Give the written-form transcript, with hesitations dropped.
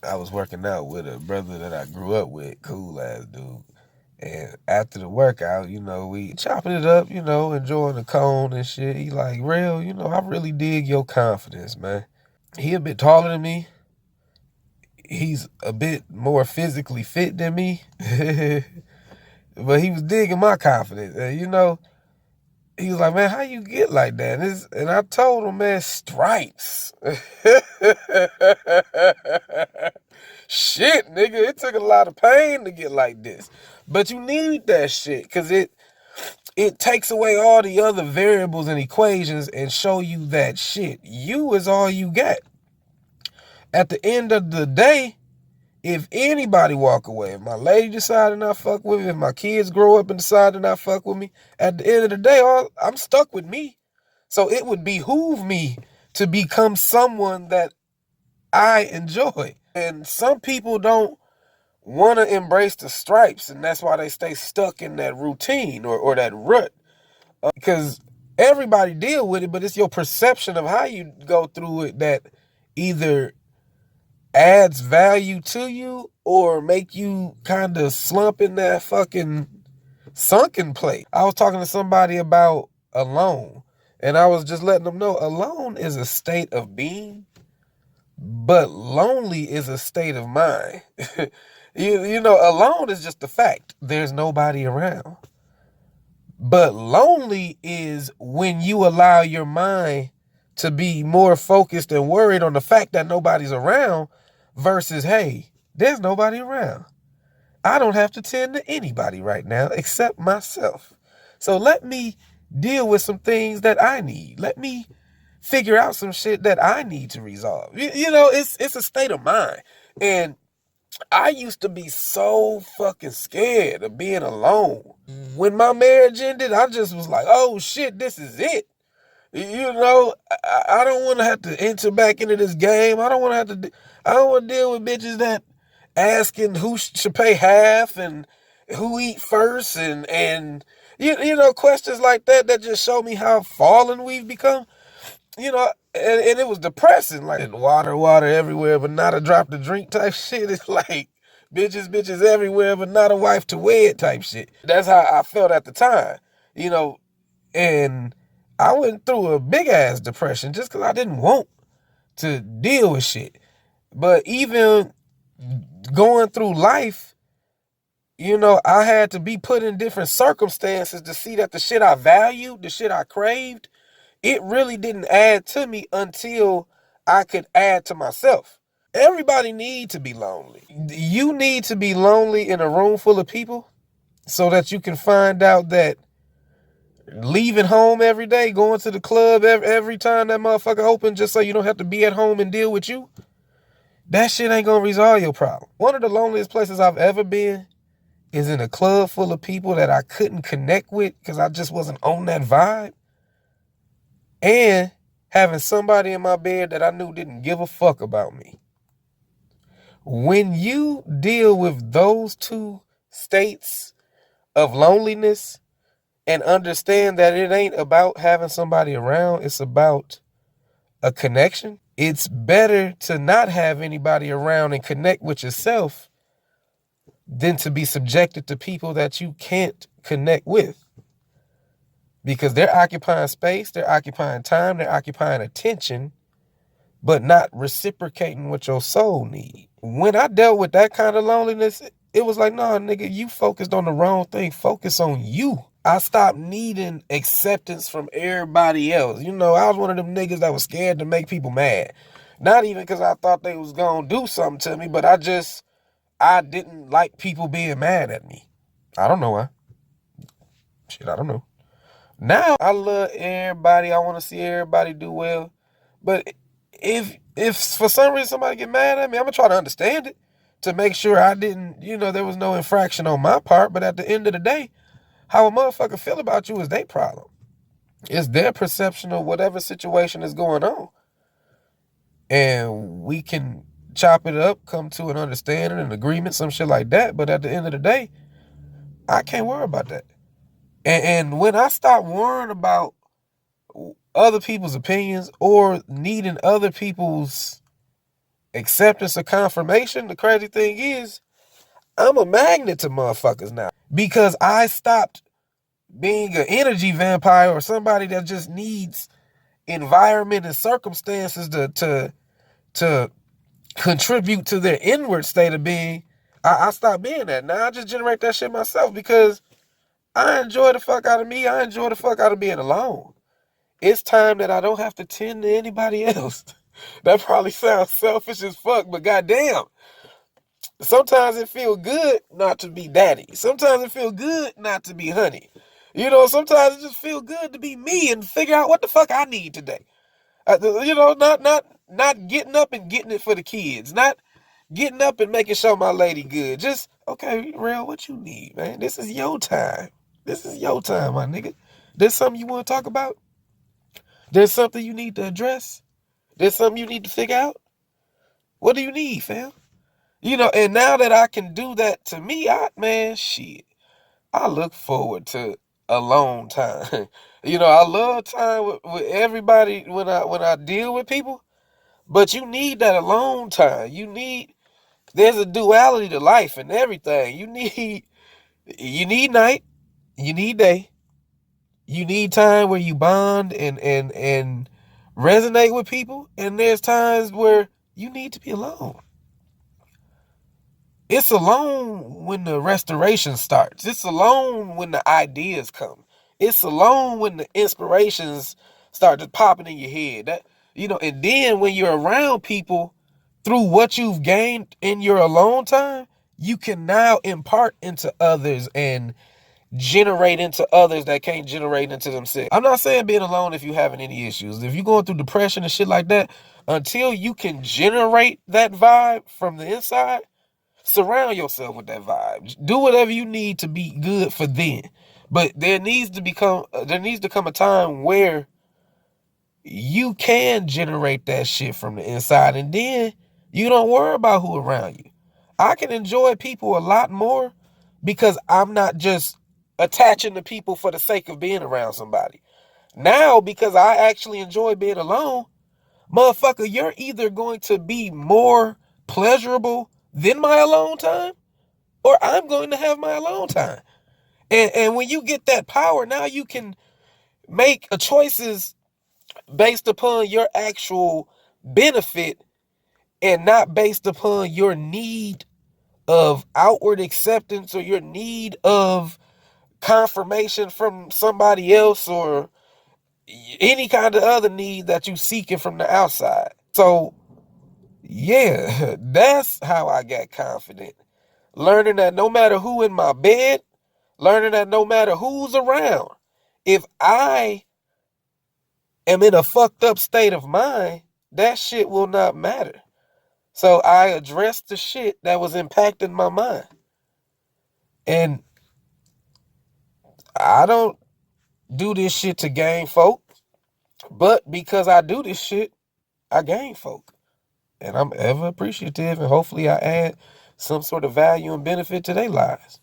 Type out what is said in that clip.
I was working out with a brother that I grew up with, cool ass dude. And after the workout, we chopping it up, enjoying the cone and shit. He like, real, I really dig your confidence, man. He a bit taller than me. He's a bit more physically fit than me. But he was digging my confidence. And, he was like, man, how you get like that? And I told him, man, stripes. Shit, nigga, it took a lot of pain to get like this. But you need that shit because it takes away all the other variables and equations and show you that shit. You is all you got. At the end of the day, if anybody walk away, if my lady decide to not fuck with me, if my kids grow up and decide to not fuck with me, at the end of the day, I'm stuck with me. So it would behoove me to become someone that I enjoy. And some people don't want to embrace the stripes, and that's why they stay stuck in that routine or that rut. Because everybody deal with it, but it's your perception of how you go through it that either adds value to you or make you kind of slump in that fucking sunken place. I was talking to somebody about alone, and I was just letting them know alone is a state of being, but lonely is a state of mind. Alone is just the fact. There's nobody around. But lonely is when you allow your mind to be more focused and worried on the fact that nobody's around versus, hey, there's nobody around. I don't have to tend to anybody right now except myself. So let me deal with some things that I need. Let me figure out some shit that I need to resolve. It's a state of mind. And I used to be so fucking scared of being alone. When my marriage ended, I just was like, oh shit, this is it. I don't want to have to enter back into this game. I don't want to deal with bitches that asking who should pay half and who eat first and questions like that just show me how fallen we've become. And it was depressing, like water everywhere, but not a drop to drink type shit. It's like bitches everywhere, but not a wife to wed type shit. That's how I felt at the time, and I went through a big ass depression just because I didn't want to deal with shit. But even going through life, I had to be put in different circumstances to see that the shit I valued, the shit I craved, it really didn't add to me until I could add to myself. Everybody needs to be lonely. You need to be lonely in a room full of people so that you can find out that leaving home every day, going to the club every time that motherfucker open just so you don't have to be at home and deal with you, that shit ain't gonna resolve your problem. One of the loneliest places I've ever been is in a club full of people that I couldn't connect with because I just wasn't on that vibe. And having somebody in my bed that I knew didn't give a fuck about me. When you deal with those two states of loneliness and understand that it ain't about having somebody around, it's about a connection, it's better to not have anybody around and connect with yourself than to be subjected to people that you can't connect with. Because they're occupying space, they're occupying time, they're occupying attention, but not reciprocating what your soul needs. When I dealt with that kind of loneliness, it was like, nah, nigga, you focused on the wrong thing. Focus on you. I stopped needing acceptance from everybody else. I was one of them niggas that was scared to make people mad. Not even because I thought they was going to do something to me, but I didn't like people being mad at me. I don't know why. Shit, I don't know. Now, I love everybody. I want to see everybody do well. But if for some reason somebody get mad at me, I'm going to try to understand it to make sure I didn't, there was no infraction on my part. But at the end of the day, how a motherfucker feel about you is their problem. It's their perception of whatever situation is going on. And we can chop it up, come to an understanding, an agreement, some shit like that. But at the end of the day, I can't worry about that. And when I stop worrying about other people's opinions or needing other people's acceptance or confirmation, the crazy thing is, I'm a magnet to motherfuckers now. Because I stopped being an energy vampire or somebody that just needs environment and circumstances to contribute to their inward state of being. I stopped being that. Now I just generate that shit myself because I enjoy the fuck out of me. I enjoy the fuck out of being alone. It's time that I don't have to tend to anybody else. That probably sounds selfish as fuck, but goddamn. Sometimes it feel good not to be daddy. Sometimes it feel good not to be honey. You know, sometimes it just feel good to be me and figure out what the fuck I need today. You know, not getting up and getting it for the kids. Not getting up and making sure my lady good. Just, okay, real, what you need, man? This is your time. This is your time, my nigga. There's something you want to talk about? There's something you need to address? There's something you need to figure out? What do you need, fam? You know, and now that I can do that to me, man, shit, I look forward to alone time. You know, I love time with everybody when I deal with people, but you need that alone time. There's a duality to life and everything. You need night, you need day. You need time where you bond and resonate with people, and there's times where you need to be alone. It's alone when the restoration starts. It's alone when the ideas come. It's alone when the inspirations start just popping in your head. And then when you're around people through what you've gained in your alone time, you can now impart into others and generate into others that can't generate into themselves. I'm not saying being alone if you're having any issues. If you're going through depression and shit like that, until you can generate that vibe from the inside, surround yourself with that vibe. Do whatever you need to be good for then. But there needs to come a time where you can generate that shit from the inside, and then you don't worry about who around you. I can enjoy people a lot more because I'm not just attaching to people for the sake of being around somebody. Now, because I actually enjoy being alone, motherfucker, you're either going to be more pleasurable than my alone time, or I'm going to have my alone time. And when you get that power, now you can make choices based upon your actual benefit and not based upon your need of outward acceptance or your need of confirmation from somebody else or any kind of other need that you seeking from the outside. So yeah, that's how I got confident. Learning that no matter who in my bed, learning that no matter who's around, if I am in a fucked up state of mind, that shit will not matter. So I addressed the shit that was impacting my mind. And I don't do this shit to gain folk, but because I do this shit, I gain folk. And I'm ever appreciative, and hopefully I add some sort of value and benefit to their lives.